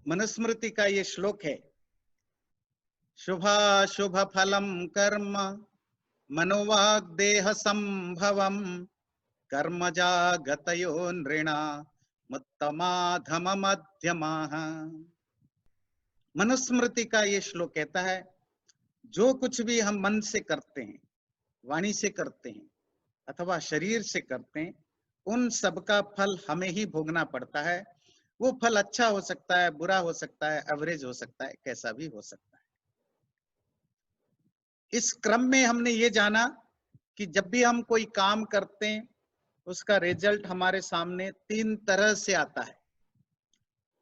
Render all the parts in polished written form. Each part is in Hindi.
मनुस्मृति का ये श्लोक है, शुभाशुभ फलम कर्म मनोवाग देह संभवम कर्मजा गतयो नृणा मुत्तमाधम मध्यमाः। मनुस्मृति का ये श्लोक कहता है, जो कुछ भी हम मन से करते हैं, वाणी से करते हैं अथवा शरीर से करते हैं, उन सब का फल हमें ही भोगना पड़ता है। वो फल अच्छा हो सकता है, बुरा हो सकता है, एवरेज हो सकता है, कैसा भी हो सकता है। इस क्रम में हमने ये जाना कि जब भी हम कोई काम करते हैं, उसका रिजल्ट हमारे सामने 3 तरह से आता है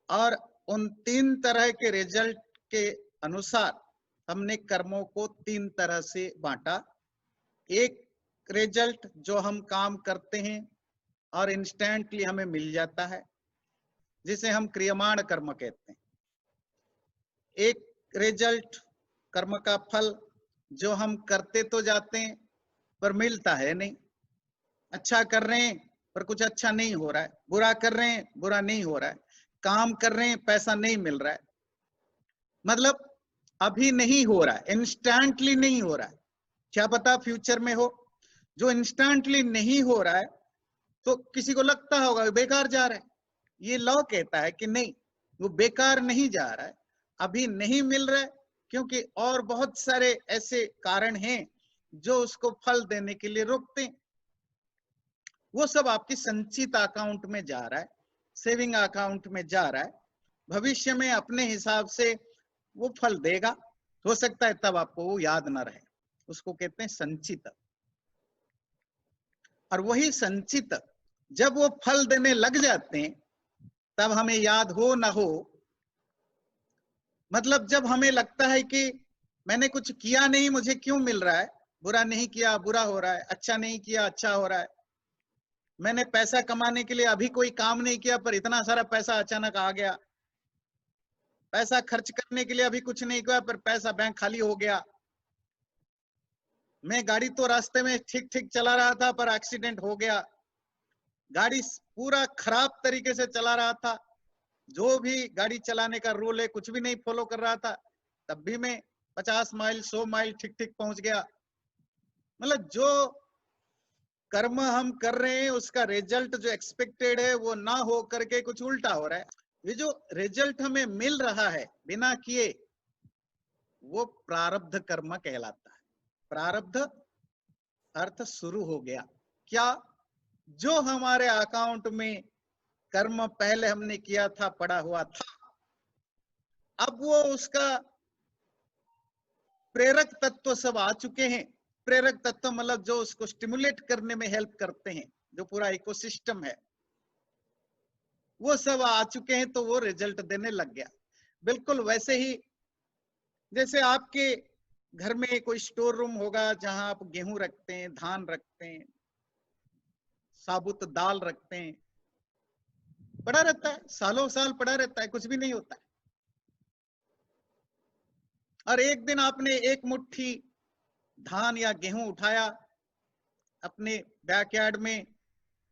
और उन 3 तरह के रिजल्ट के अनुसार हमने कर्मों को 3 तरह से बांटा। एक रिजल्ट जो हम काम करते हैं और इंस्टेंटली हमें मिल जाता है, जिसे हम क्रियमाण कर्म कहते हैं। एक रिजल्ट, कर्म का फल जो हम करते तो जाते हैं पर मिलता है नहीं। अच्छा कर रहे हैं पर कुछ अच्छा नहीं हो रहा है, बुरा कर रहे हैं बुरा नहीं हो रहा है, काम कर रहे हैं पैसा नहीं मिल रहा है। मतलब अभी नहीं हो रहा है, इंस्टेंटली नहीं हो रहा है। क्या पता फ्यूचर में हो। जो इंस्टेंटली नहीं हो रहा है तो किसी को लगता होगा बेकार जा रहा है। ये लॉ कहता है कि नहीं, वो बेकार नहीं जा रहा है, अभी नहीं मिल रहा है, क्योंकि और बहुत सारे ऐसे कारण हैं जो उसको फल देने के लिए रोकते हैं। वो सब आपकी संचित अकाउंट में जा रहा है, सेविंग अकाउंट में जा रहा है। भविष्य में अपने हिसाब से वो फल देगा। हो सकता है तब आपको वो याद ना रहे, उसको कहते हैं संचित। और वही संचित जब वो फल देने लग जाते हैं, तब हमें याद हो ना हो, मतलब जब हमें लगता है कि मैंने कुछ किया नहीं, मुझे क्यों मिल रहा है, बुरा नहीं किया बुरा हो रहा है, अच्छा नहीं किया अच्छा हो रहा है, मैंने पैसा कमाने के लिए अभी कोई काम नहीं किया पर इतना सारा पैसा अचानक आ गया, पैसा खर्च करने के लिए अभी कुछ नहीं किया पर पैसा बैंक खाली हो गया, मैं गाड़ी तो रास्ते में ठीक ठीक चला रहा था पर एक्सीडेंट हो गया, गाड़ी पूरा खराब तरीके से चला रहा था, जो भी गाड़ी चलाने का रूल है कुछ भी नहीं फॉलो कर रहा था, तब भी मैं 50 माइल 100 माइल ठीक ठीक पहुंच गया। मतलब जो कर्म हम कर रहे हैं उसका रिजल्ट जो एक्सपेक्टेड है वो ना हो करके कुछ उल्टा हो रहा है। ये जो रिजल्ट हमें मिल रहा है बिना किए, वो प्रारब्ध कर्म कहलाता है। प्रारब्ध अर्थ शुरू हो गया। क्या? जो हमारे अकाउंट में कर्म पहले हमने किया था, पड़ा हुआ था, अब वो उसका प्रेरक तत्व सब आ चुके हैं। प्रेरक तत्व मतलब जो उसको स्टिमुलेट करने में हेल्प करते हैं, जो पूरा इकोसिस्टम है, वो सब आ चुके हैं, तो वो रिजल्ट देने लग गया। बिल्कुल वैसे ही जैसे आपके घर में कोई स्टोर रूम होगा जहां आप गेहूं रखते हैं, धान रखते हैं, साबुत दाल रखते हैं, पड़ा रहता है, सालों साल पड़ा रहता है, कुछ भी नहीं होता है। और एक दिन आपने एक मुट्ठी धान या गेहूं उठाया, अपने बैकयार्ड में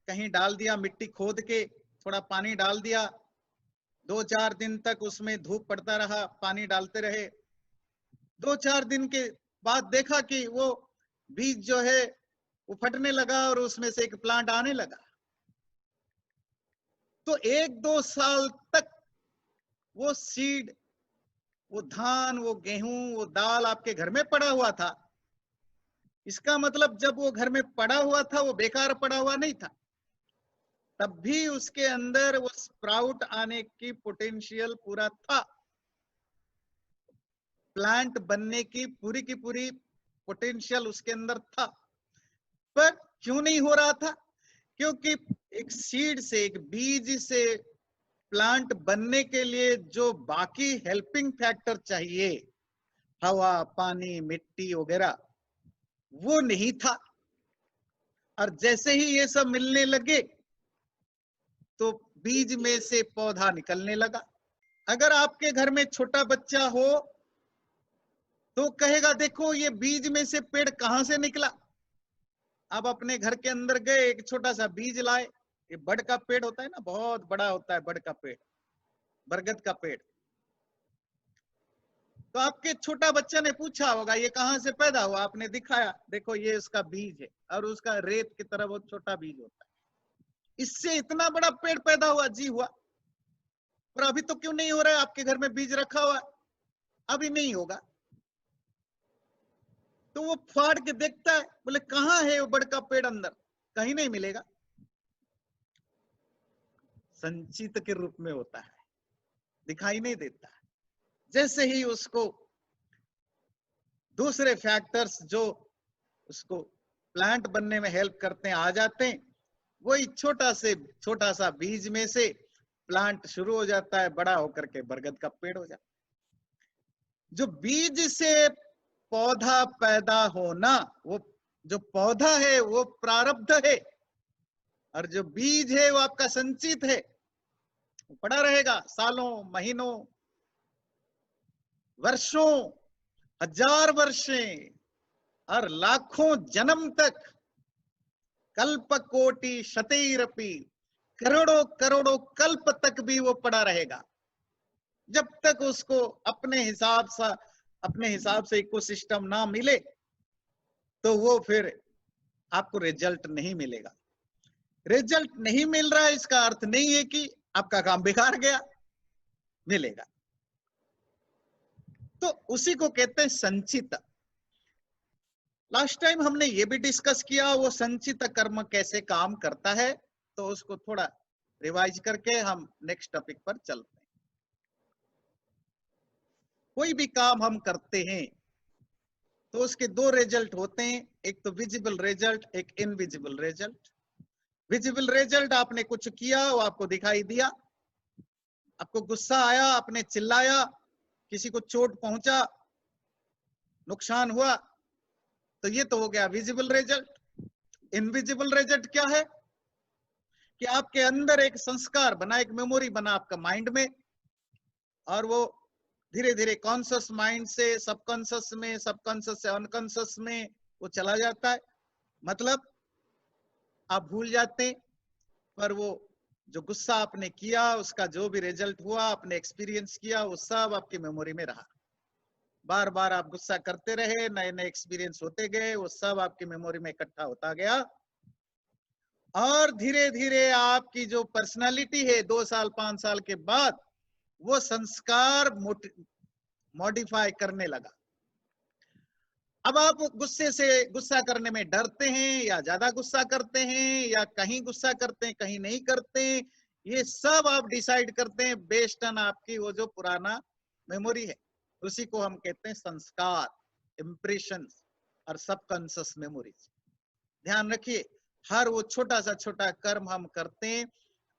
कहीं डाल दिया, मिट्टी खोद के थोड़ा पानी डाल दिया, 2-4 दिन तक उसमें धूप पड़ता रहा, पानी डालते रहे। 2-4 दिन के बाद देखा कि वो बीज जो है वो फटने लगा और उसमें से एक प्लांट आने लगा। तो 1-2 साल तक वो सीड, वो धान, वो गेहूं, वो दाल आपके घर में पड़ा हुआ था। इसका मतलब जब वो घर में पड़ा हुआ था वो बेकार पड़ा हुआ नहीं था, तब भी उसके अंदर वो स्प्राउट आने की पोटेंशियल पूरा था, प्लांट बनने की पूरी पोटेंशियल उसके अंदर था। पर क्यों नहीं हो रहा था? क्योंकि एक सीड से, एक बीज से प्लांट बनने के लिए जो बाकी हेल्पिंग फैक्टर चाहिए, हवा, पानी, मिट्टी वगैरह, वो नहीं था। और जैसे ही ये सब मिलने लगे तो बीज में से पौधा निकलने लगा। अगर आपके घर में छोटा बच्चा हो तो कहेगा देखो ये बीज में से पेड़ कहां से निकला। आप अपने घर के अंदर गए, एक छोटा सा बीज लाए, ये बड़ का पेड़ होता है ना, बहुत बड़ा होता है बड़ का पेड़, बरगद का पेड़, तो आपके छोटा बच्चा ने पूछा होगा ये कहाँ से पैदा हुआ, आपने दिखाया, देखो ये उसका बीज है, और उसका रेत की तरह बहुत छोटा बीज होता है, इससे इतना बड़ा पेड़ पैदा हुआ, जी हुआ। और अभी तो क्यों नहीं हो रहा है? आपके घर में बीज रखा हुआ है, अभी नहीं होगा। तो वो फाड़ के देखता है, बोले कहाँ है वो बड़का पेड़, अंदर कहीं नहीं मिलेगा। संचित के रूप में होता है, दिखाई नहीं देता। जैसे ही उसको दूसरे फैक्टर्स जो उसको प्लांट बनने में हेल्प करते हैं आ जाते हैं, वही छोटा सा बीज में से प्लांट शुरू हो जाता है, बड़ा होकर के बरगद का पेड़ हो जाता है। जो बीज से पौधा पैदा होना, वो जो पौधा है वो प्रारब्ध है, और जो बीज है वो आपका संचित है, वो पड़ा रहेगा सालों, महीनों, वर्षों, हजार वर्षे और लाखों जन्म तक, कल्प कोटि शतैरपि, करोड़ों करोड़ों कल्प तक भी वो पड़ा रहेगा, जब तक उसको अपने हिसाब से इकोसिस्टम ना मिले, तो वो फिर आपको रिजल्ट नहीं मिलेगा। रिजल्ट नहीं मिल रहा है इसका अर्थ नहीं है कि आपका काम बेकार गया, मिलेगा। तो उसी को कहते हैं संचित। लास्ट टाइम हमने ये भी डिस्कस किया वो संचित कर्म कैसे काम करता है, तो उसको थोड़ा रिवाइज करके हम नेक्स्ट टॉपिक पर चलते हैं। कोई भी काम हम करते हैं तो उसके दो रिजल्ट होते हैं, एक तो विजिबल रिजल्ट, एक इनविजिबल रिजल्ट। विजिबल रिजल्ट, आपने कुछ किया वो आपको दिखाई दिया, आपको गुस्सा आया, आपने चिल्लाया, किसी को चोट पहुंचा, नुकसान हुआ, तो ये तो हो गया विजिबल रिजल्ट। इनविजिबल रिजल्ट क्या है कि आपके अंदर एक संस्कार बना, एक मेमोरी बना आपका माइंड में, और वो धीरे धीरे कॉन्शियस माइंड से सबकॉन्शियस में, सबकॉन्शियस से अनकॉन्शियस में वो चला जाता है। मतलब आप भूल जाते हैं, पर वो जो गुस्सा आपने किया, उसका जो भी रिजल्ट हुआ, आपने एक्सपीरियंस किया, वो सब आपकी मेमोरी में रहा। बार बार आप गुस्सा करते रहे, नए नए एक्सपीरियंस होते गए, वो सब आपकी मेमोरी में इकट्ठा होता गया, और धीरे धीरे आपकी जो पर्सनालिटी है 2 साल 5 साल के बाद, वो संस्कार मॉडिफाई करने लगा। अब आप गुस्सा करने में डरते हैं, या ज्यादा गुस्सा करते हैं, या कहीं गुस्सा करते हैं कहीं नहीं करते हैं, ये सब आप डिसाइड करते हैं बेस्ड ऑन आपकी वो जो पुराना मेमोरी है, उसी को हम कहते हैं संस्कार, इम्प्रेशन और सबकॉन्शियस मेमोरीज। ध्यान रखिए, हर वो छोटा सा छोटा कर्म हम करते हैं,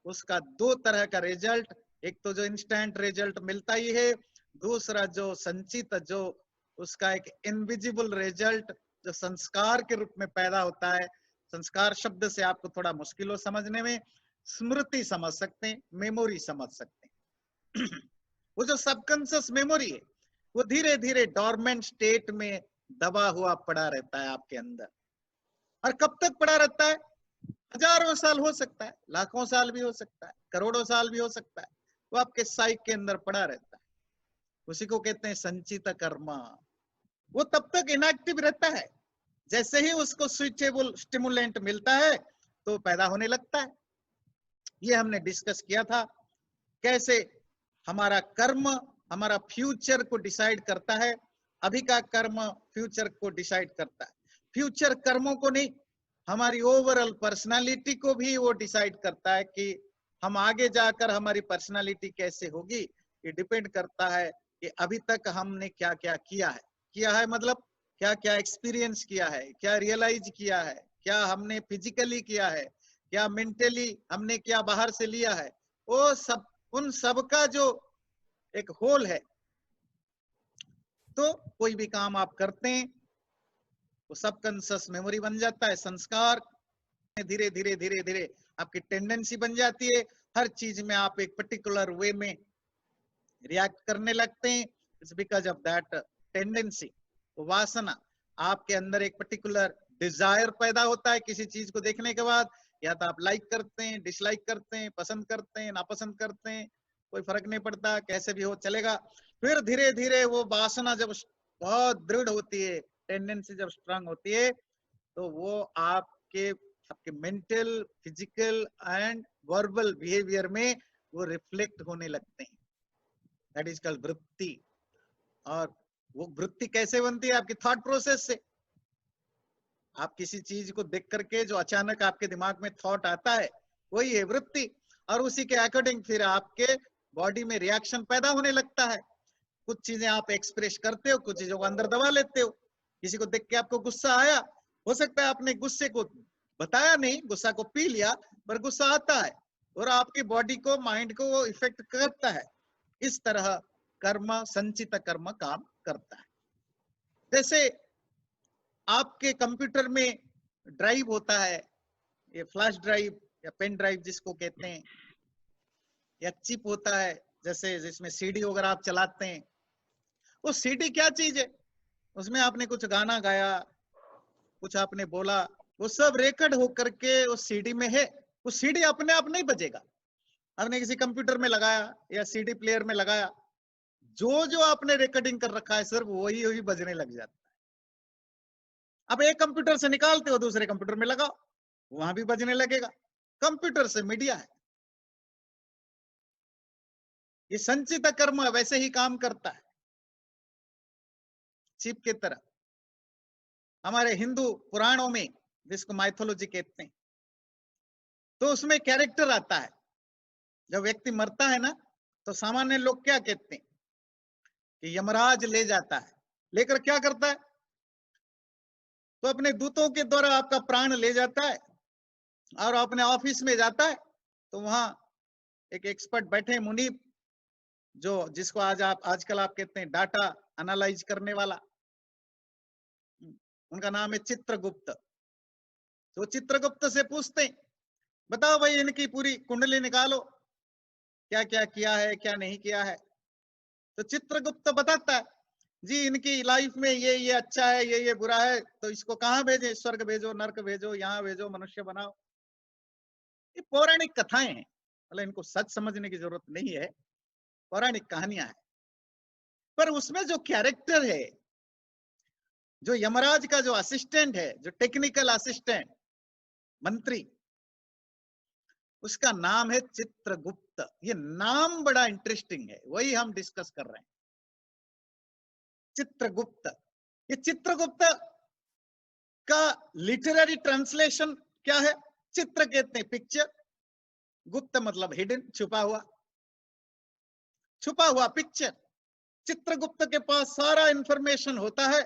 उसका दो तरह का रिजल्ट, एक तो जो इंस्टेंट रिजल्ट मिलता ही है, दूसरा जो संचित, जो उसका एक इनविजिबल रिजल्ट जो संस्कार के रूप में पैदा होता है। संस्कार शब्द से आपको थोड़ा मुश्किल हो समझने में, स्मृति समझ सकते हैं, मेमोरी समझ सकते हैं। वो जो सबकॉन्शियस मेमोरी है, वो धीरे धीरे डोरमेंट स्टेट में दबा हुआ पड़ा रहता है आपके अंदर। और कब तक पड़ा रहता है? हजारों साल हो सकता है, लाखों साल भी हो सकता है, करोड़ों साल भी हो सकता है, वो आपके साइक के अंदर पड़ा रहता है। उसी को कहते हैं संचित कर्म। वो तब तक इनएक्टिव रहता है, जैसे ही उसको स्विचेबल स्टिमुलेंट मिलता है तो पैदा होने लगता है। ये हमने डिस्कस किया था, कैसे हमारा कर्म हमारा फ्यूचर को डिसाइड करता है। अभी का कर्म फ्यूचर को डिसाइड करता है, फ्यूचर कर्मों को नहीं, हमारी ओवरऑल पर्सनालिटी को भी वो डिसाइड करता है कि हम आगे जाकर हमारी पर्सनालिटी कैसे होगी। ये डिपेंड करता है कि अभी तक हमने क्या क्या किया है, मतलब क्या क्या एक्सपीरियंस किया है, क्या रियलाइज किया है, क्या हमने फिजिकली किया है, क्या मेंटली हमने क्या बाहर से लिया है, वो सब, उन सब का जो एक होल है। तो कोई भी काम आप करते हैं वो सबकॉन्शियस मेमोरी बन जाता है, संस्कार धीरे धीरे धीरे धीरे आपकी टेंडेंसी बन जाती है। हर चीज में आप एक पर्टिकुलर वे में रिएक्ट करने लगते हैं। It's because of that tendency, वासना। आपके अंदर एक पर्टिकुलर डिजायर पैदा होता है किसी चीज को देखने के बाद, या तो आप लाइक करते हैं, डिसलाइक करते हैं, पसंद करते हैं, नापसंद करते हैं, कोई फर्क नहीं पड़ता, कैसे भी हो चलेगा। फिर धीरे धीरे वो वासना जब बहुत दृढ़ होती है, टेंडेंसी जब स्ट्रांग होती है, तो वो आपके आपके mental, physical and verbal behaviour में वो रिफ्लेक्ट होने लगते हैं। दैट इज कॉल्ड वृत्ति। और वो वृत्ति कैसे बनती है? आपकी थॉट प्रोसेस से। आप किसी चीज को देख करके जो अचानक आपके दिमाग में थॉट आता है, वही है वृत्ति। और उसी के अकॉर्डिंग फिर आपके बॉडी में रिएक्शन पैदा होने लगता है। कुछ चीजें आप एक्सप्रेस करते हो, कुछ चीजों को अंदर दबा लेते हो। किसी को देख के आपको गुस्सा आया, हो सकता है आपने गुस्से को बताया नहीं, गुस्सा को पी लिया, पर गुस्सा आता है और आपकी बॉडी को, माइंड को वो इफेक्ट करता है। इस तरह कर्म, संचित कर्म काम करता है। जैसे आपके कंप्यूटर में ड्राइव होता है, ये फ्लैश ड्राइव या पेन ड्राइव जिसको कहते हैं, या चिप होता है, जैसे जिसमें सीडी वगैरह आप चलाते हैं। वो सीडी क्या चीज है? उसमें आपने कुछ गाना गाया, कुछ आपने बोला, वो सब रिकॉर्ड होकर के उस सीडी में है। वो सीडी अपने आप नहीं बजेगा। आपने किसी कंप्यूटर में लगाया या सीडी प्लेयर में लगाया, जो जो आपने रिकॉर्डिंग कर रखा है सिर्फ वही वही बजने लग जाता है। अब एक कंप्यूटर से निकालते हो, दूसरे कंप्यूटर में लगाओ, वहां भी बजने लगेगा। कंप्यूटर से मीडिया है। ये संचित कर्म वैसे ही काम करता है, चिप की तरह। हमारे हिंदू पुराणों में, जिसको माइथोलॉजी कहते हैं, तो उसमें कैरेक्टर आता है। जब व्यक्ति मरता है ना, तो सामान्य लोग क्या कहते हैं कि यमराज ले जाता है। लेकर क्या करता है? तो अपने दूतों के द्वारा आपका प्राण ले जाता है और अपने ऑफिस में जाता है। तो वहां एक एक्सपर्ट बैठे, मुनीब, जो जिसको आजकल आप कहते हैं डाटा एनालाइज करने वाला, उनका नाम है चित्रगुप्त। तो चित्रगुप्त से पूछते हैं, बताओ भाई इनकी पूरी कुंडली निकालो, क्या क्या किया है, क्या नहीं किया है। तो चित्रगुप्त बताता है, जी इनकी लाइफ में ये अच्छा है, ये बुरा है, तो इसको कहाँ भेजे? स्वर्ग भेजो, नर्क भेजो, यहाँ भेजो, मनुष्य बनाओ। ये पौराणिक कथाएं हैं, मतलब इनको सच समझने की जरूरत नहीं है, पौराणिक कहानियां हैं। पर उसमें जो कैरेक्टर है, जो यमराज का जो असिस्टेंट है, जो टेक्निकल असिस्टेंट, मंत्री, उसका नाम है चित्रगुप्त। ये नाम बड़ा इंटरेस्टिंग है, वही हम डिस्कस कर रहे हैं। चित्रगुप्त। ये चित्रगुप्त का लिटरेरी ट्रांसलेशन क्या है? चित्र कहते हैं पिक्चर, गुप्त मतलब हिडन, छुपा हुआ, छुपा हुआ पिक्चर। चित्रगुप्त के पास सारा इंफॉर्मेशन होता है,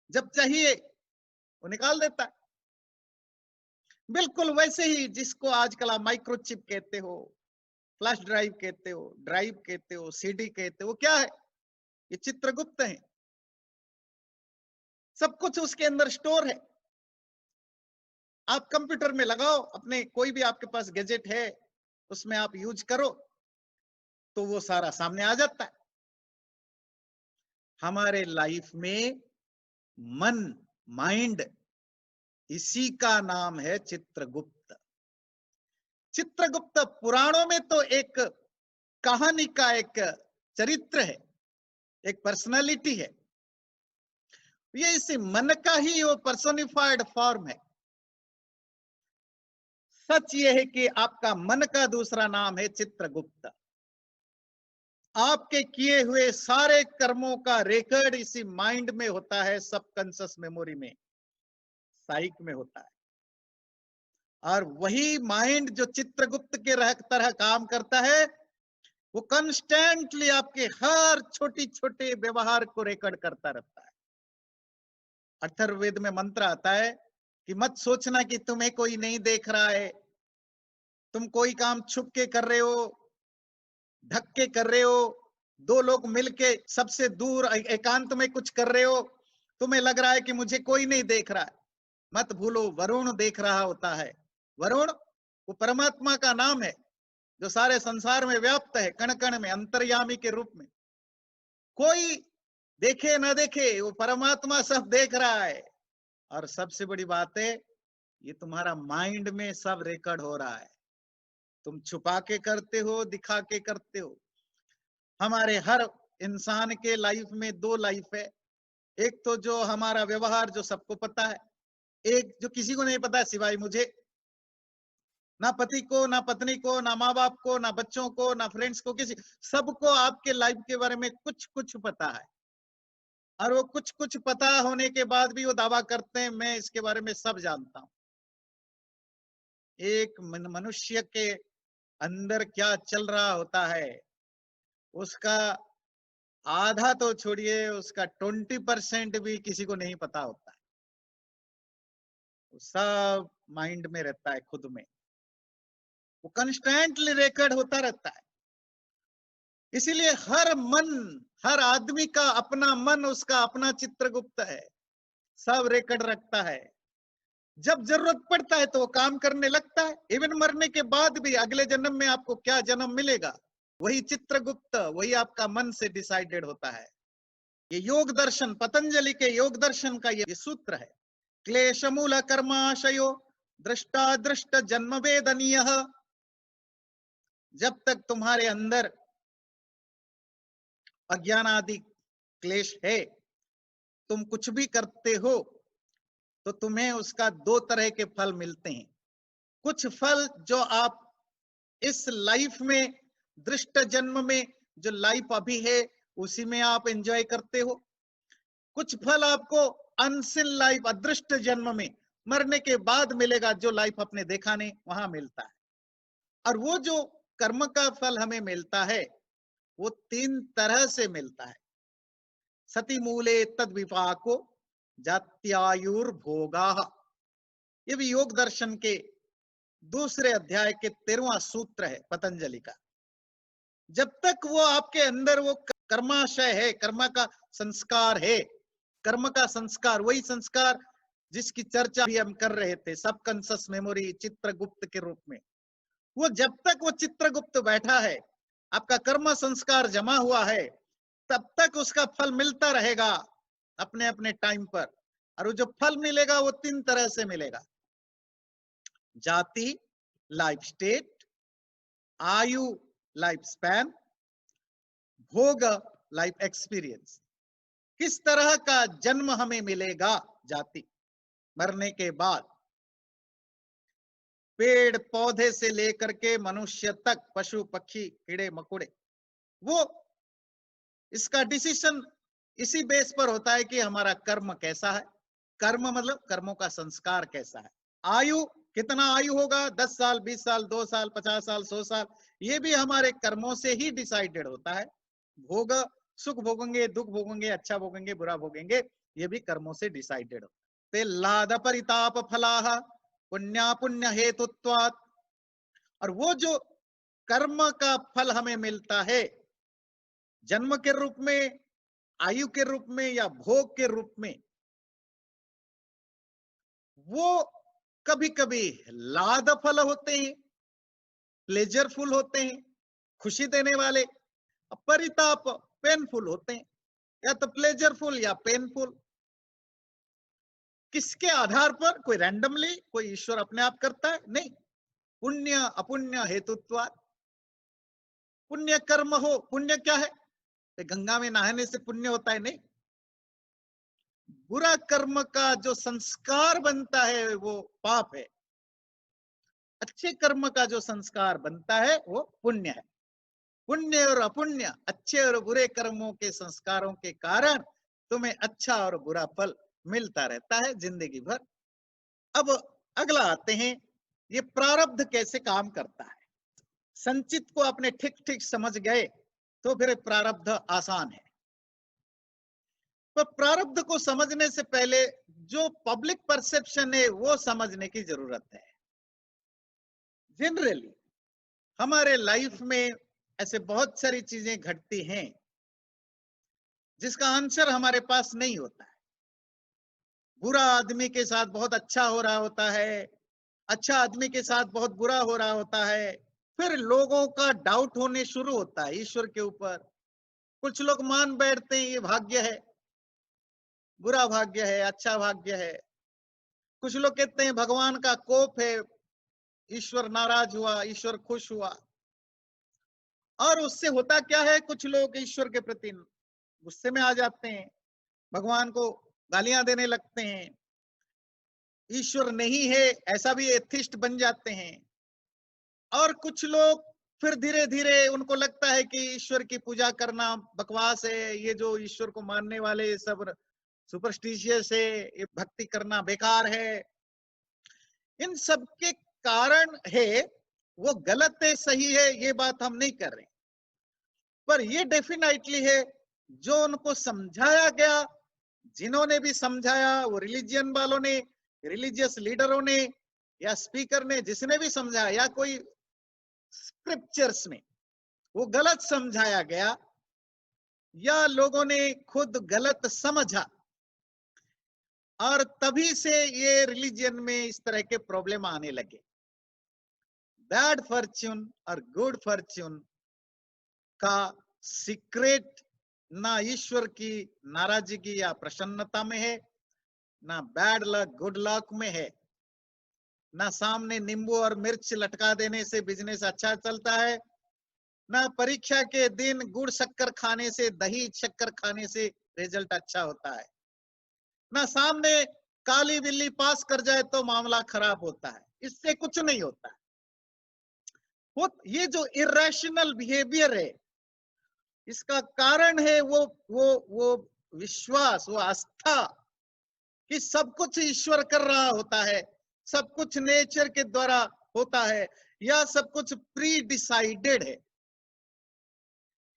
जब चाहिए वो निकाल देता है। बिल्कुल वैसे ही जिसको आजकल आप माइक्रोचिप कहते हो, फ्लैश ड्राइव कहते हो, ड्राइव कहते हो, सीडी कहते हो, क्या है? ये चित्रगुप्त है। सब कुछ उसके अंदर स्टोर है। आप कंप्यूटर में लगाओ, अपने कोई भी आपके पास गैजेट है उसमें आप यूज करो, तो वो सारा सामने आ जाता है। हमारे लाइफ में मन, माइंड, इसी का नाम है चित्रगुप्त। चित्रगुप्त पुराणों में तो एक कहानी का एक चरित्र है, एक पर्सनालिटी है। ये इसी मन का ही वो पर्सोनिफाइड फॉर्म है। सच ये है कि आपका मन का दूसरा नाम है चित्रगुप्त। आपके किए हुए सारे कर्मों का रिकॉर्ड इसी माइंड में होता है, सबकॉन्शियस मेमोरी में, साइक में होता है। और वही माइंड जो चित्रगुप्त के तरह काम करता है, वो कंस्टेंटली आपके हर छोटी छोटे व्यवहार को रिकॉर्ड करता रहता है। अथर्ववेद में मंत्र आता है कि मत सोचना कि तुम्हें कोई नहीं देख रहा है, तुम कोई काम छुप के कर रहे हो, ढक के कर रहे हो, दो लोग मिलके सबसे दूर एकांत में कुछ कर रहे हो, तुम्हें लग रहा है कि मुझे कोई नहीं देख रहा है। मत भूलो वरुण देख रहा होता है। वरुण वो परमात्मा का नाम है, जो सारे संसार में व्याप्त है, कण कण में, अंतर्यामी के रूप में। कोई देखे ना देखे, वो परमात्मा सब देख रहा है। और सबसे बड़ी बात है, ये तुम्हारा माइंड में सब रिकॉर्ड हो रहा है। तुम छुपा के करते हो, दिखा के करते हो। हमारे हर इंसान के लाइफ में दो लाइफ है। एक तो जो हमारा व्यवहार जो सबको पता है, एक जो किसी को नहीं पता है सिवाय मुझे, ना पति को, ना पत्नी को, ना माँ बाप को, ना बच्चों को, ना फ्रेंड्स को, किसी सबको आपके लाइफ के बारे में कुछ कुछ पता है। और वो कुछ कुछ पता होने के बाद भी वो दावा करते हैं मैं इसके बारे में सब जानता हूं। एक मनुष्य के अंदर क्या चल रहा होता है उसका आधा तो छोड़िए, उसका 20% भी किसी को नहीं पता होता है। वो सब माइंड में रहता है, खुद में वो कंस्टेंटली रिकॉर्ड होता रहता है। इसीलिए हर आदमी का अपना मन, उसका अपना चित्रगुप्त है, सब रिकॉर्ड रखता है। जब जरूरत पड़ता है तो वो काम करने लगता है। इवन मरने के बाद भी अगले जन्म में आपको क्या जन्म मिलेगा, वही चित्रगुप्त, वही आपका मन से डिसाइडेड होता है। ये योग दर्शन, पतंजलि के योग दर्शन का ये सूत्र है। क्लेशमूल कर्माशयो दृष्टा दृष्ट जन्म वेदनीय। जब तक तुम्हारे अंदर अज्ञान आदि क्लेश है, तुम कुछ भी करते हो तो तुम्हें उसका दो तरह के फल मिलते हैं। कुछ फल जो आप इस लाइफ में, दृष्ट जन्म में, जो लाइफ अभी है उसी में आप एंजॉय करते हो। कुछ फल आपको अनसिन लाइफ, अदृष्ट जन्म में, मरने के बाद मिलेगा, जो लाइफ आपने देखा नहीं वहां मिलता है। और वो जो कर्म का फल हमें मिलता है वो तीन तरह से मिलता है। सती मूले तद विपाको जात्यायुर्भोगा। ये भी योग दर्शन के दूसरे अध्याय के 13वां सूत्र है पतंजलि का। जब तक वो आपके अंदर वो कर्माशय है, कर्म का संस्कार है, कर्म का संस्कार, वही संस्कार जिसकी चर्चा भी हम कर रहे थे, सबकॉन्शियस मेमोरी चित्रगुप्त के रूप में, वो जब तक वो चित्रगुप्त बैठा है, आपका कर्म संस्कार जमा हुआ है, तब तक उसका फल मिलता रहेगा अपने अपने टाइम पर। और वो जो फल मिलेगा वो तीन तरह से मिलेगा। जाति लाइफ स्टेट, आयु लाइफ स्पैन, भोग लाइफ एक्सपीरियंस। किस तरह का जन्म हमें मिलेगा जाति, मरने के बाद पेड़ पौधे से लेकर के मनुष्य तक, पशु पक्षी कीड़े मकोड़े, वो इसका डिसीजन इसी बेस पर होता है कि हमारा कर्म कैसा है। कर्म मतलब कर्मों का संस्कार कैसा है। आयु, कितना आयु होगा, 10 साल, 20 साल, 2 साल, 50 साल, 100 साल, ये भी हमारे कर्मों से ही डिसाइडेड होता है। भोग, सुख भोगेंगे, दुख भोगेंगे, अच्छा भोगेंगे, बुरा भोगेंगे, ये भी कर्मों से डिसाइडेड होता है। ते लाद परिताप फलाह पुण्या पुण्य हेतुत्वात्। और वो जो कर्म का फल हमें मिलता है जन्म के रूप में, आयु के रूप में या भोग के रूप में, वो कभी कभी लाद फल होते हैं, प्लेजरफुल होते हैं, खुशी देने वाले। परिताप पेनफुल होते हैं, या तो प्लेजरफुल या पेनफुल। किसके आधार पर? कोई रैंडमली, कोई ईश्वर अपने आप करता है? नहीं। पुण्य अपुण्य हेतुत्वात्। पुण्य कर्म हो, पुण्य क्या है? तो गंगा में नहाने से पुण्य होता है? नहीं। बुरा कर्म का जो संस्कार बनता है वो पाप है। अच्छे कर्म का जो संस्कार बनता है वो पुण्य है। पुण्य और अपुण्य, अच्छे और बुरे कर्मों के संस्कारों के कारण तुम्हें अच्छा और बुरा फल मिलता रहता है जिंदगी भर। अब अगला आते हैं, ये प्रारब्ध कैसे काम करता है। संचित को अपने ठीक ठीक समझ गए तो फिर प्रारब्ध आसान है। पर प्रारब्ध को समझने से पहले जो पब्लिक परसेप्शन है वो समझने की जरूरत है। जनरली हमारे लाइफ में ऐसे बहुत सारी चीजें घटती हैं जिसका आंसर हमारे पास नहीं होता है। बुरा आदमी के साथ बहुत अच्छा हो रहा होता है, अच्छा आदमी के साथ बहुत बुरा हो रहा होता है। फिर लोगों का डाउट होने शुरू होता है ईश्वर के ऊपर। कुछ लोग मान बैठते हैं ये भाग्य है, बुरा भाग्य है, अच्छा भाग्य है। कुछ लोग कहते हैं भगवान का कोप है, ईश्वर नाराज हुआ, ईश्वर खुश हुआ। और उससे होता क्या है, कुछ लोग ईश्वर के प्रति गुस्से में आ जाते हैं, भगवान को गालियां देने लगते हैं, ईश्वर नहीं है ऐसा भी एथिस्ट बन जाते हैं। और कुछ लोग फिर धीरे धीरे उनको लगता है कि ईश्वर की पूजा करना बकवास है, ये जो ईश्वर को मानने वाले सब सुपरस्टिशियस है, ये भक्ति करना बेकार है। इन सब के कारण है, वो गलत है सही है ये बात हम नहीं कर रहे, पर ये डेफिनेटली है जो उनको समझाया गया, जिन्होंने भी समझाया, वो रिलीजियन वालों ने, रिलीजियस लीडरों ने, या स्पीकर ने, जिसने भी समझाया, या कोई स्क्रिप्चर्स में वो गलत समझाया गया, या लोगों ने खुद गलत समझा, और तभी से ये रिलीजियन में इस तरह के प्रॉब्लम आने लगे। बैड फॉर्च्यून और गुड फॉर्च्यून का सीक्रेट ना ईश्वर की नाराजगी या प्रसन्नता में है, ना बैड लक गुड लक में है, ना सामने नींबू और मिर्च लटका देने से बिजनेस अच्छा चलता है, ना परीक्षा के दिन गुड़ शक्कर खाने से, दही शक्कर खाने से रिजल्ट अच्छा होता है, ना सामने काली बिल्ली पास कर जाए तो मामला खराब होता है, इससे कुछ नहीं होता है। ये जो इरेशनल बिहेवियर है, इसका कारण है वो विश्वास, वो आस्था कि सब कुछ ईश्वर कर रहा होता है, सब कुछ नेचर के द्वारा होता है, या सब कुछ प्री डिसाइडेड है।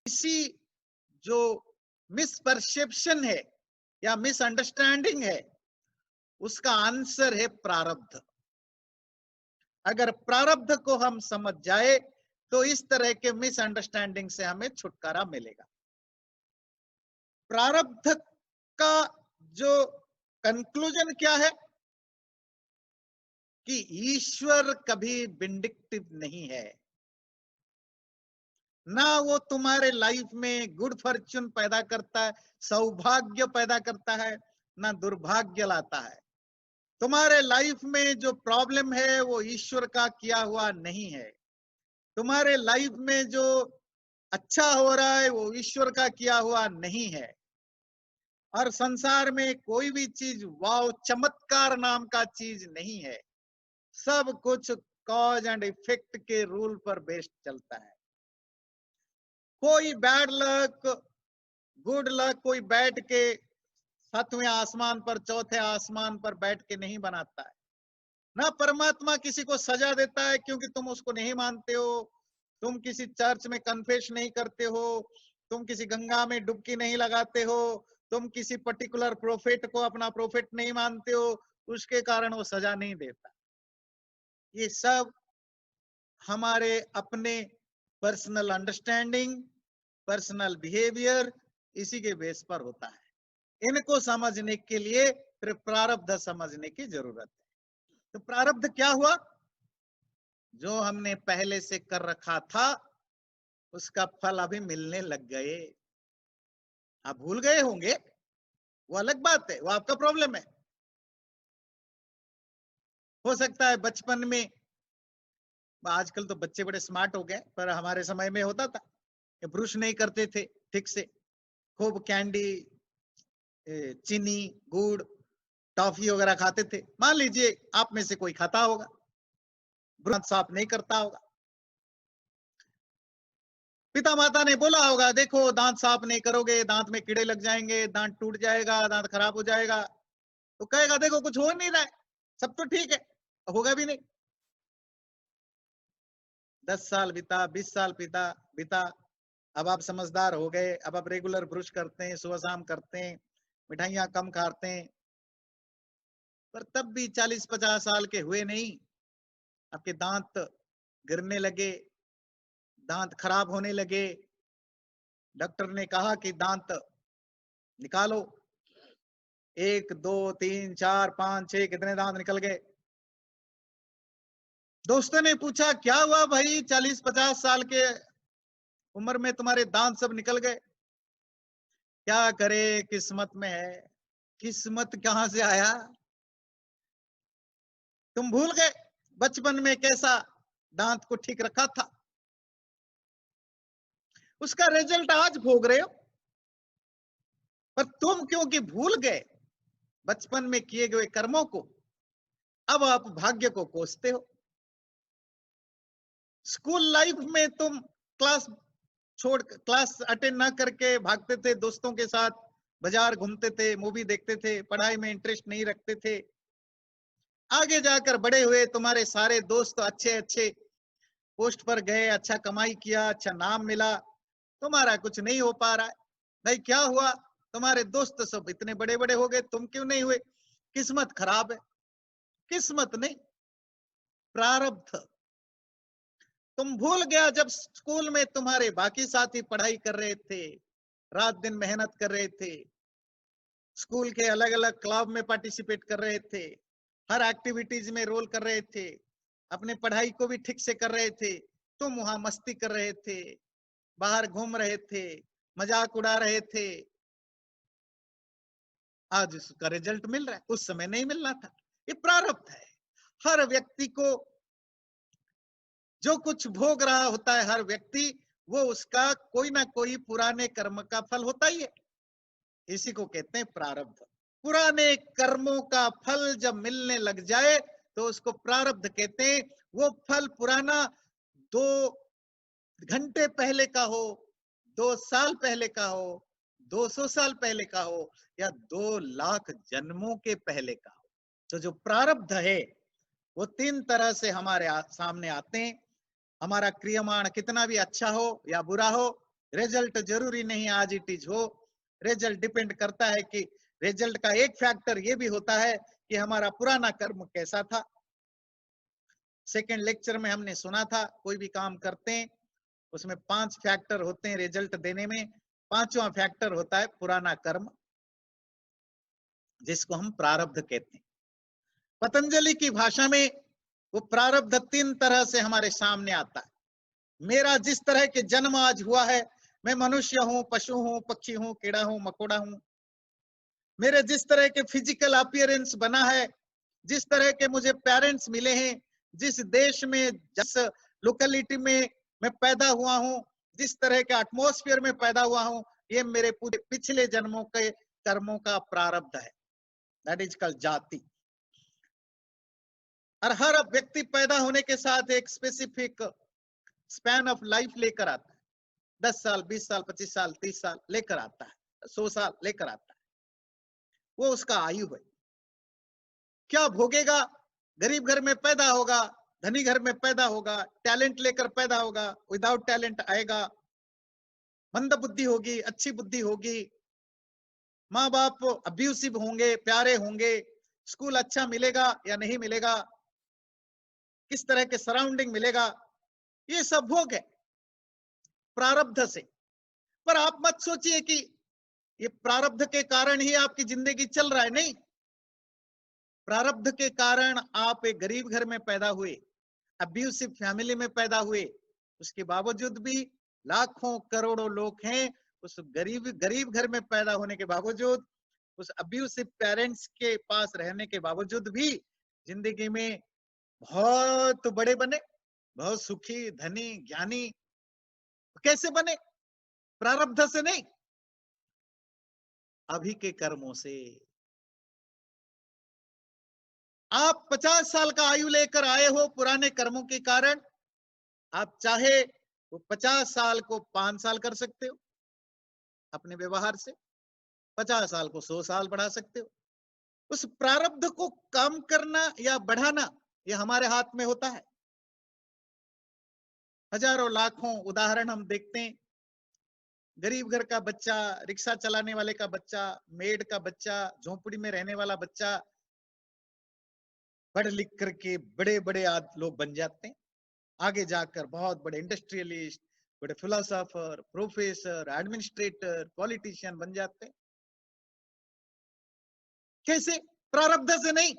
इसी जो मिसपरसेप्शन है या मिसअंडरस्टैंडिंग है, उसका आंसर है प्रारब्ध। अगर प्रारब्ध को हम समझ जाए तो इस तरह के मिसअंडरस्टैंडिंग से हमें छुटकारा मिलेगा। प्रारब्ध का जो कंक्लूजन क्या है कि ईश्वर कभी विंडिक्टिव नहीं है, ना वो तुम्हारे लाइफ में गुड फॉर्च्यून पैदा करता है, सौभाग्य पैदा करता है, ना दुर्भाग्य लाता है। तुम्हारे लाइफ में जो प्रॉब्लम है वो ईश्वर का किया हुआ नहीं है, तुम्हारे लाइफ में जो अच्छा हो रहा है वो ईश्वर का किया हुआ नहीं है। और संसार में कोई भी चीज वाव चमत्कार नाम का चीज नहीं है, सब कुछ कॉज एंड इफेक्ट के रूल पर बेस्ड चलता है। कोई बैड लक गुड लक कोई बैठ के सातवें आसमान पर, चौथे आसमान पर बैठ के नहीं बनाता है, ना परमात्मा किसी को सजा देता है क्योंकि तुम उसको नहीं मानते हो, तुम किसी चर्च में कन्फेस नहीं करते हो, तुम किसी गंगा में डुबकी नहीं लगाते हो, तुम किसी पर्टिकुलर प्रोफेट को अपना प्रोफेट नहीं मानते हो, उसके कारण वो सजा नहीं देता। ये सब हमारे अपने पर्सनल अंडरस्टैंडिंग, पर्सनल बिहेवियर, इसी के बेस पर होता है। इनको समझने के लिए फिर प्रारब्ध समझने की जरूरत है। तो प्रारब्ध क्या हुआ? जो हमने पहले से कर रखा था उसका फल अभी मिलने लग गए। आप भूल गए होंगे, वो अलग बात है, वो आपका प्रॉब्लम है। हो सकता है बचपन में, आजकल तो बच्चे बड़े स्मार्ट हो गए, पर हमारे समय में होता था कि ब्रश नहीं करते थे ठीक से, खूब कैंडी, चीनी, गुड़, टॉफी वगैरह खाते थे। मान लीजिए आप में से कोई खाता होगा, ब्रश साफ नहीं करता होगा, पिता माता ने बोला होगा देखो दांत साफ नहीं करोगे दांत में कीड़े लग जाएंगे, दांत टूट जाएगा, दांत खराब हो जाएगा। तो कहेगा देखो कुछ हो नहीं रहा है, सब तो ठीक है, होगा भी नहीं। 10 साल बीता, 20 साल बीता, अब आप समझदार हो गए, अब आप रेगुलर ब्रश करते हैं, सुबह शाम करते हैं, मिठाइयां कम खाते हैं, पर तब भी 40-50 साल के हुए नहीं, आपके दांत गिरने लगे, दांत खराब होने लगे। डॉक्टर ने कहा कि दांत निकालो, 1 2 3 4 5 6 कितने दांत निकल गए। दोस्तों ने पूछा क्या हुआ भाई, 40-50 साल के उम्र में तुम्हारे दांत सब निकल गए? क्या करे, किस्मत में है। किस्मत कहां से आया? तुम भूल गए बचपन में कैसा दांत को ठीक रखा था। उसका रिजल्ट आज भोग रहे हो। पर तुम क्योंकि भूल गए बचपन में किए गए कर्मों को, अब आप भाग्य को कोसते हो। स्कूल लाइफ में तुम क्लास अटेंड ना करके भागते थे, दोस्तों के साथ बाजार घूमते थे, मूवी देखते थे, पढ़ाई में इंटरेस्ट नहीं रखते थे। आगे जाकर बड़े हुए, तुम्हारे सारे दोस्त अच्छे अच्छे पोस्ट पर गए, अच्छा कमाई किया, अच्छा नाम मिला, तुम्हारा कुछ नहीं हो पा रहा है। नहीं, क्या हुआ? तुम्हारे दोस्त सब इतने बड़े बड़े हो गए, तुम क्यों नहीं हुए? किस्मत खराब है। किस्मत नहीं, प्रारब्ध। तुम भूल गया जब स्कूल में तुम्हारे बाकी साथी पढ़ाई कर रहे थे, रात दिन मेहनत कर रहे थे, स्कूल के अलग अलग क्लब में पार्टिसिपेट कर रहे थे, हर एक्टिविटीज में रोल कर रहे थे, अपने पढ़ाई को भी ठीक से कर रहे थे, तुम वहां मस्ती कर रहे थे, बाहर घूम रहे थे, मजाक उड़ा रहे थे। आज उसका रिजल्ट मिल रहा है, उस समय नहीं मिलना था। ये प्रारब्ध है। हर व्यक्ति को जो कुछ भोग रहा होता है, हर व्यक्ति, वो उसका कोई ना कोई पुराने कर्म का फल होता ही है। इसी को कहते हैं प्रारब्ध। पुराने कर्मों का फल जब मिलने लग जाए तो उसको प्रारब्ध कहते हैं। वो फल पुराना 2 घंटे पहले का हो, 2 साल पहले का हो, 200 साल पहले का हो, या 2 लाख जन्मों के पहले का हो। तो जो प्रारब्ध है वो 3 तरह से हमारे सामने आते हैं। हमारा क्रियामाण कितना भी अच्छा हो या बुरा हो, रिजल्ट जरूरी नहीं आज इट इज हो। रिजल्ट डिपेंड करता है कि रिजल्ट का एक फैक्टर ये भी होता है कि हमारा पुराना कर्म कैसा था। सेकेंड लेक्चर में हमने सुना था, कोई भी काम करते हैं उसमें 5 फैक्टर होते हैं रिजल्ट देने में। 5वां फैक्टर होता है पुराना कर्म, जिसको हम प्रारब्ध कहते हैं। पतंजलि की भाषा में वो प्रारब्ध 3 तरह से हमारे सामने आता है। मेरा जिस तरह के जन्म आज हुआ है, मैं मनुष्य हूं, पशु हूं, पक्षी हूं, कीड़ा हूं, मकोड़ा हूं। मेरे जिस तरह के फिजिकल अपीयरेंस बना है, जिस तरह के मुझे पेरेंट्स मिले हैं, जिस देश में, जिस लोकेलिटी में मैं पैदा हुआ हूं, जिस तरह के एटमॉस्फेयर में पैदा हुआ हूं, ये मेरे पूरे पिछले जन्मों के कर्मों का प्रारब्ध है। दैट इज कॉल्ड जाति। और हर व्यक्ति पैदा होने के साथ एक स्पेसिफिक स्पैन ऑफ लाइफ लेकर आता है। 10 साल, 20 साल, 25 साल, 30 साल लेकर आता है, 100 साल लेकर आता है। वो उसका आयु है। क्या भोगेगा? गरीब घर में पैदा होगा, धनी घर में पैदा होगा, टैलेंट लेकर पैदा होगा, विदाउट टैलेंट आएगा, मंद बुद्धि होगी, अच्छी बुद्धि होगी, माँ बाप अब्यूसिव होंगे, प्यारे होंगे, स्कूल अच्छा मिलेगा या नहीं मिलेगा, किस तरह के सराउंडिंग मिलेगा, ये सब भोग है प्रारब्ध से। पर आप मत सोचिए कि ये प्रारब्ध के कारण ही आपकी जिंदगी चल रहा है, नहीं। प्रारब्ध के कारण आप एक गरीब घर में पैदा हुए, अब्यूसिव फैमिली में पैदा हुए, उसके बावजूद भी लाखों करोड़ों लोग हैं उस गरीब गरीब घर में पैदा होने के बावजूद, उस अब्यूसिव पेरेंट्स के पास रहने के बावजूद भी जिंदगी में बहुत बड़े बने, बहुत सुखी, धनी, ज्ञानी। कैसे बने? प्रारब्ध से नहीं, अभी के कर्मों से। आप 50 साल का आयु लेकर आए हो पुराने कर्मों के कारण। आप चाहे तो 50 साल को 5 साल कर सकते हो अपने व्यवहार से, 50 साल को 100 साल बढ़ा सकते हो। उस प्रारब्ध को कम करना या बढ़ाना ये हमारे हाथ में होता है। हजारों लाखों उदाहरण हम देखते हैं। गरीब घर का बच्चा, रिक्शा चलाने वाले का बच्चा, मेड का बच्चा, झोपड़ी में रहने वाला बच्चा, पढ़ लिख करके बड़े बड़े लोग बन जाते हैं। आगे जाकर बहुत बड़े इंडस्ट्रियलिस्ट, बड़े फिलोसोफर, प्रोफेसर, एडमिनिस्ट्रेटर, पॉलिटिशियन बन जाते हैं। कैसे? प्रारब्ध से नहीं।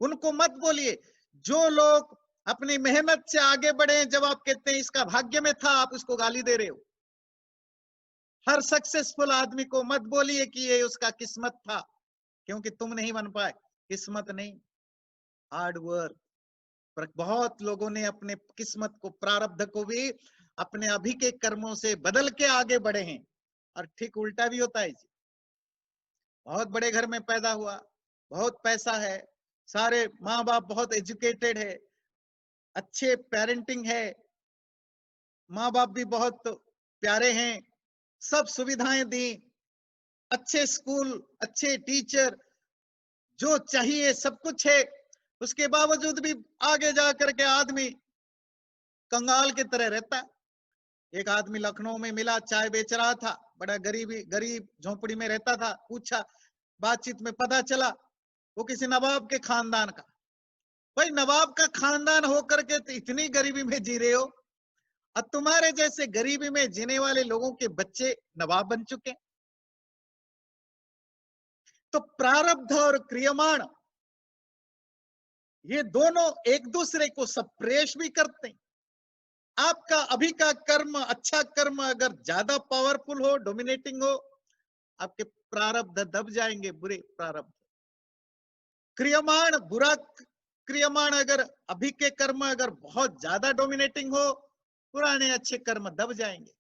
उनको मत बोलिए। जो लोग अपनी मेहनत से आगे बढ़े, जब आप कहते हैं इसका भाग्य में था, आप उसको गाली दे रहे हो। हर सक्सेसफुल आदमी को मत बोलिए कि ये उसका किस्मत था, क्योंकि तुम नहीं बन पाए। किस्मत नहीं, हार्ड वर्क। पर बहुत लोगों ने अपने किस्मत को, प्रारब्ध को भी अपने अभी के कर्मों से बदल के आगे बढ़े हैं। और ठीक उल्टा भी होता है जी। बहुत बड़े घर में पैदा हुआ, बहुत पैसा है, सारे माँ बाप बहुत एजुकेटेड है, अच्छे पेरेंटिंग है, माँ बाप भी बहुत प्यारे हैं, सब सुविधाएं दी, अच्छे स्कूल, अच्छे टीचर, जो चाहिए सब कुछ है। उसके बावजूद भी आगे जा करके आदमी कंगाल की तरह रहता है। एक आदमी लखनऊ में मिला, चाय बेच रहा था, बड़ा गरीब झोपड़ी में रहता था। पूछा, बातचीत में पता चला वो किसी नवाब के खानदान का। भाई नवाब का खानदान होकर के तो इतनी गरीबी में जी रहे हो, और तुम्हारे जैसे गरीबी में जीने वाले लोगों के बच्चे नवाब बन चुके। तो प्रारब्ध और क्रियमाण ये दोनों एक दूसरे को सप्रेश भी करते हैं। आपका अभी का कर्म, अच्छा कर्म अगर ज्यादा पावरफुल हो, डोमिनेटिंग हो, आपके प्रारब्ध दब जाएंगे, बुरे प्रारब्ध। क्रियमाण बुरा क्रियमाण अगर अभी के कर्म अगर बहुत ज्यादा डोमिनेटिंग हो, पुराने अच्छे कर्म दब जाएंगे।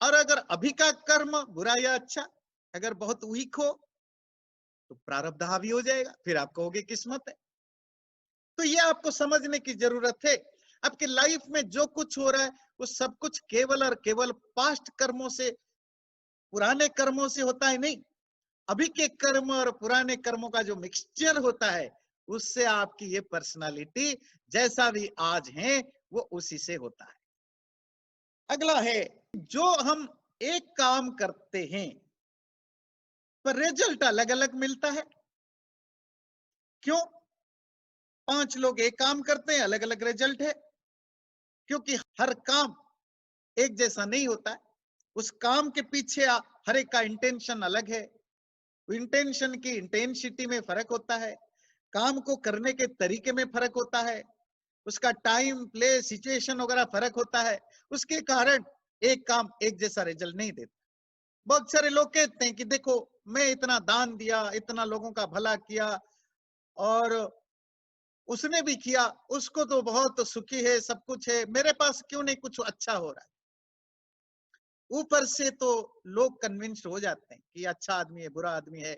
और अगर अभी का कर्म बुरा या अच्छा अगर बहुत वीक हो, तो प्रारब्ध हावी हो जाएगा, फिर आप कहोगे किस्मत है। तो ये आपको समझने की जरूरत है। आपके लाइफ में जो कुछ हो रहा है वो सब कुछ केवल और केवल पास्ट कर्मों से, पुराने कर्मों से होता है नहीं। अभी के कर्म और पुराने कर्मों का जो मिक्सचर होता है, उससे आपकी ये पर्सनालिटी जैसा भी आज है वो उसी से होता है। अगला है, जो हम एक काम करते हैं पर रिजल्ट अलग अलग मिलता है। क्यों? 5 लोग एक काम करते हैं, अलग अलग रिजल्ट है। क्योंकि हर काम एक जैसा नहीं होता है। उस काम के पीछे हर एक का इंटेंशन अलग है। इंटेंशन की इंटेंसिटी में फर्क होता है, काम को करने के तरीके में फर्क होता है, उसका टाइम प्लेस सिचुएशन वगैरह फर्क होता है। उसके कारण एक काम एक जैसा रिजल्ट नहीं देता। बहुत सारे लोग कहते हैं कि देखो मैं इतना दान दिया, इतना लोगों का भला किया, और उसने भी किया, उसको तो बहुत सुखी है, सब कुछ है, मेरे पास क्यों नहीं कुछ अच्छा हो रहा है। ऊपर से तो लोग कन्विंस्ड हो जाते हैं कि अच्छा आदमी है, बुरा आदमी है,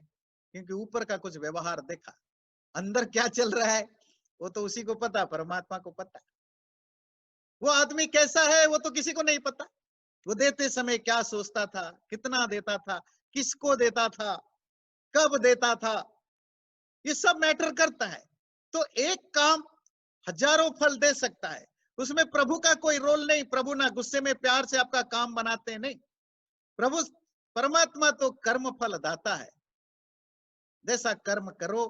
क्योंकि ऊपर का कुछ व्यवहार देखा। अंदर क्या चल रहा है वो तो उसी को पता, परमात्मा को पता। वो आदमी कैसा है वो तो किसी को नहीं पता। वो देते समय क्या सोचता था, कितना देता था, किसको देता था, कब देता था, ये सब मैटर करता है। तो एक काम हजारों फल दे सकता है, उसमें प्रभु का कोई रोल नहीं। प्रभु ना गुस्से में प्यार से आपका काम बनाते हैं, नहीं। प्रभु परमात्मा तो कर्म फल दाता है। जैसा कर्म करो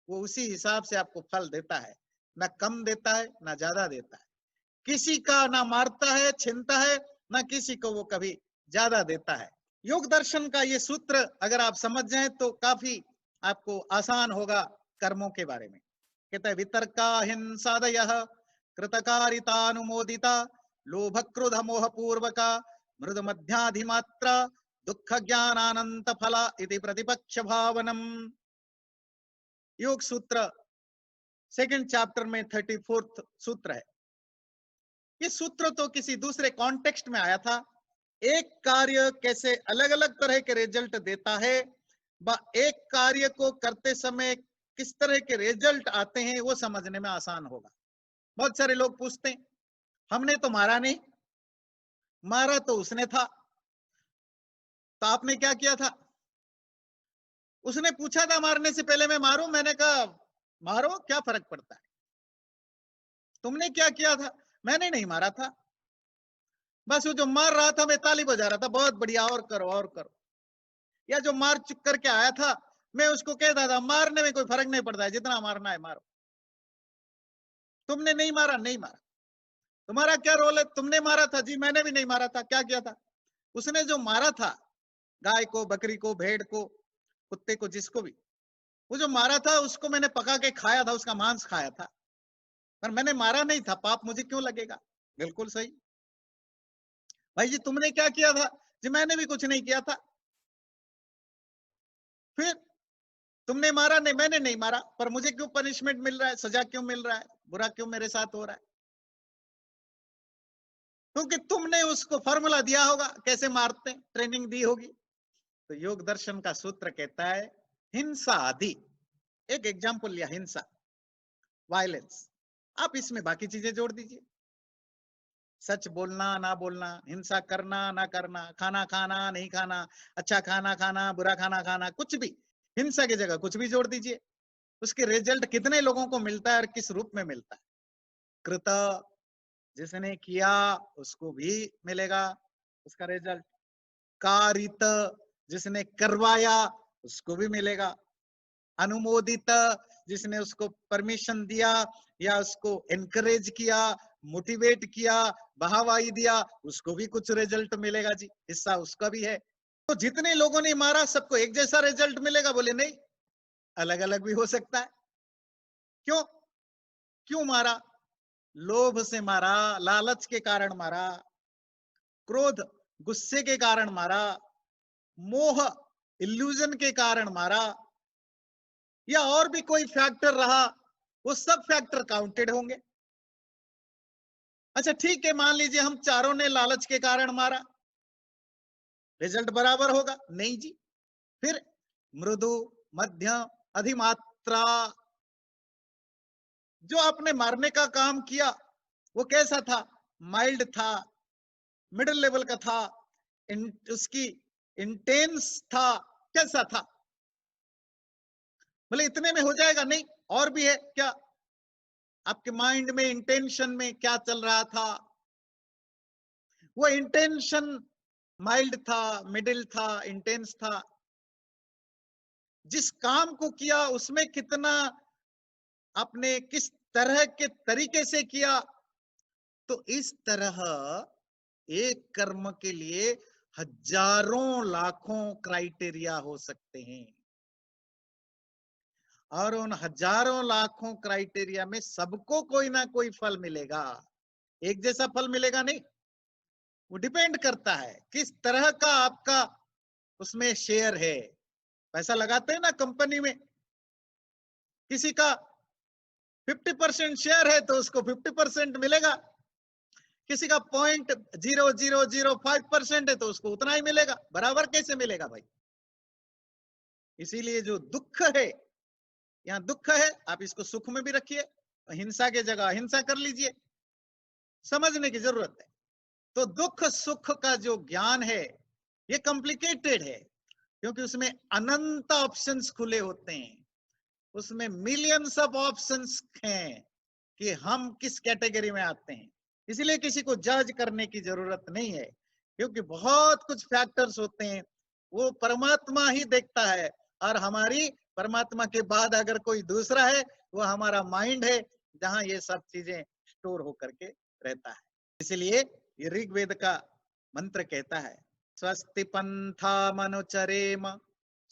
वो उसी हिसाब से आपको फल देता है, ना कम देता है ना ज्यादा देता है। किसी का ना मारता है, छीनता है, ना किसी को वो कभी ज्यादा देता है। योग दर्शन का ये सूत्र अगर आप समझ जाएं तो काफी आपको आसान होगा कर्मों के बारे में। कहता है, वितर्का हिंसादयः कृतकारितानुमोदिता लोभ क्रोध मोह पूर्वका मृद मध्याधिमात्रा दुख ज्ञानानंत फला इति प्रतिपक्ष भावनम। योग सूत्र सेकंड चैप्टर में 34th सूत्र है। ये सूत्र तो किसी दूसरे कॉन्टेक्स्ट में आया था। एक कार्य कैसे अलग अलग तरह के रिजल्ट देता है, एक कार्य को करते समय किस तरह के रिजल्ट आते हैं, वो समझने में आसान होगा। बहुत सारे लोग पूछते हैं, हमने तो मारा नहीं, मारा तो उसने था, तो आपने क्या किया था? उसने पूछा था मारने से पहले मैं मारूं, मैंने कहा मारो, क्या फर्क पड़ता है। तुमने क्या किया था? मैंने नहीं मारा था, बस वो जो मार रहा था मैं ताली बजा रहा था, बहुत बढ़िया, और करो और करो। या जो मार चुक करके आया था मैं उसको कहता था मारने में कोई फर्क नहीं पड़ता है, जितना मारना है मारो। तुमने नहीं मारा, नहीं मारा, तुम्हारा क्या रोल है? तुमने मारा था जी, मैंने भी नहीं मारा था, क्या किया था? उसने जो मारा था, गाय को, बकरी को, भेड़ को, कुत्ते को, जिसको भी, वो जो मारा था उसको मैंने पका के खाया था, उसका मांस खाया था, पर मैंने मारा नहीं था। पाप मुझे क्यों लगेगा? बिल्कुल सही। भाई जी तुमने क्या किया था? जी मैंने भी कुछ नहीं किया था। फिर तुमने मारा नहीं, मैंने नहीं मारा, पर मुझे क्यों पनिशमेंट मिल रहा है, सजा क्यों मिल रहा है, बुरा क्यों मेरे साथ हो रहा है? क्योंकि तुमने उसको फॉर्मूला दिया होगा कैसे मारते हैं, ट्रेनिंग दी होगी। तो योग दर्शन का सूत्र कहता है हिंसा आदि, एक एग्जाम्पल लिया हिंसा, वायलेंस, आप इसमें बाकी चीजें जोड़ दीजिए, सच बोलना ना बोलना, हिंसा करना ना करना, खाना खाना नहीं खाना, अच्छा खाना खाना, बुरा खाना खाना, कुछ भी हिंसा की जगह कुछ भी जोड़ दीजिए, उसके रिजल्ट कितने लोगों को मिलता है और किस रूप में मिलता है। कृत, जिसने किया उसको भी मिलेगा उसका रिजल्ट। कारित, जिसने करवाया उसको भी मिलेगा। अनुमोदित, जिसने उसको परमिशन दिया या उसको एनकरेज किया, मोटिवेट किया, बहावाई दिया, उसको भी कुछ रिजल्ट मिलेगा जी, हिस्सा उसका भी है। तो जितने लोगों ने मारा सबको एक जैसा रिजल्ट मिलेगा? बोले नहीं, अलग अलग भी हो सकता है। क्यों? क्यों मारा? लोभ से मारा, लालच के कारण मारा, क्रोध गुस्से के कारण मारा, मोह इल्यूजन के कारण मारा, या और भी कोई फैक्टर रहा, वो सब फैक्टर काउंटेड होंगे। अच्छा ठीक है, मान लीजिए हम चारों ने लालच के कारण मारा, रिजल्ट बराबर होगा? नहीं जी। फिर मृदु, मध्यम, अधिमात्रा, जो आपने मारने का काम किया वो कैसा था? माइल्ड था, मिडिल लेवल का था, उसकी इंटेंस था, कैसा था? बोले इतने में हो जाएगा? नहीं, और भी है क्या? आपके माइंड में इंटेंशन में क्या चल रहा था? वो इंटेंशन माइल्ड था, मिडिल था, इंटेंस था? जिस काम को किया उसमें कितना आपने किस तरह के तरीके से किया? तो इस तरह एक कर्म के लिए हजारों लाखों क्राइटेरिया हो सकते हैं, और उन हजारों लाखों क्राइटेरिया में सबको कोई ना कोई फल मिलेगा, एक जैसा फल मिलेगा नहीं। वो डिपेंड करता है किस तरह का आपका उसमें शेयर है। पैसा लगाते हैं ना कंपनी में, किसी का 50% शेयर है तो उसको 50% मिलेगा, किसी का 0.0005% है तो उसको उतना ही मिलेगा। बराबर कैसे मिलेगा भाई? इसीलिए जो दुख है, यहाँ दुख है, आप इसको सुख में भी रखिए, हिंसा के जगह हिंसा कर लीजिए, समझने की जरूरत है। तो दुख सुख का जो ज्ञान है ये कॉम्प्लिकेटेड है, क्योंकि उसमें अनंत ऑप्शंस खुले होते हैं, उसमें मिलियंस ऑफ ऑप्शंस हैं कि हम किस कैटेगरी में आते हैं। इसलिए किसी को जज करने की जरूरत नहीं है, क्योंकि बहुत कुछ फैक्टर्स होते हैं, वो परमात्मा ही देखता है, और हमारी परमात्मा के बाद अगर कोई दूसरा है वो हमारा माइंड है, जहां ये सब चीजें स्टोर होकर के रहता है। इसलिए ये ऋग्वेद का मंत्र कहता है स्वस्ति पंथा मनुचरेम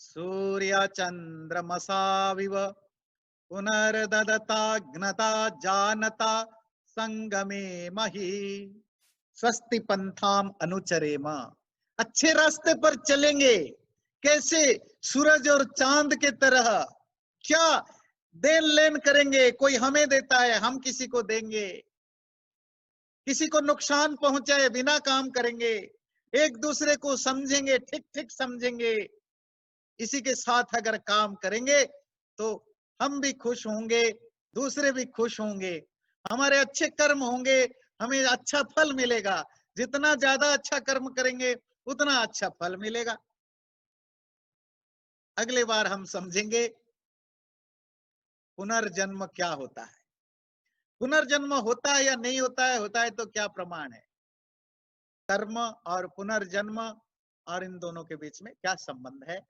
सूर्य चंद्रमसाविव पुनर्ददताग्नता जानता संगमे मही। स्वस्ति पंथाम अनुचरेम, अच्छे रास्ते पर चलेंगे। कैसे? सूरज और चांद के तरह। क्या देन लेन करेंगे, कोई हमें देता है हम किसी को देंगे, किसी को नुकसान पहुंचाए बिना काम करेंगे, एक दूसरे को समझेंगे, ठीक ठीक समझेंगे, इसी के साथ अगर काम करेंगे तो हम भी खुश होंगे, दूसरे भी खुश होंगे, हमारे अच्छे कर्म होंगे, हमें अच्छा फल मिलेगा। जितना ज्यादा अच्छा कर्म करेंगे उतना अच्छा फल मिलेगा। अगले बार हम समझेंगे पुनर्जन्म क्या होता है, पुनर्जन्म होता है या नहीं होता है तो क्या प्रमाण है, कर्म और पुनर्जन्म और इन दोनों के बीच में क्या संबंध है।